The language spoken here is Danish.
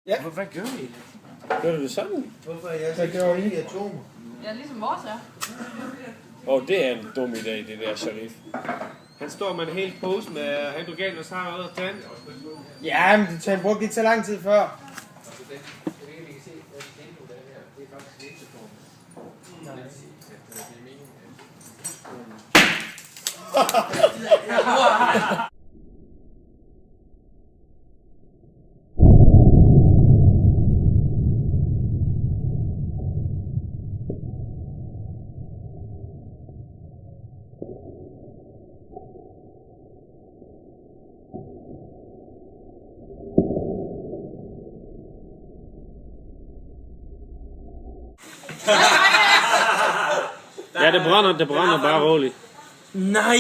Ja. Hvad gør I? Gør du det sådan? Hvorfor er jeg så ikke i atomer? Ja, ligesom vores er. Det er en dum idé, det der Sharif. Han står med en hel pose med hydrogen, og så har han noget at tage. Ja, men det brugte ikke så lang tid før. Ja, det brænder bare roligt. Nej!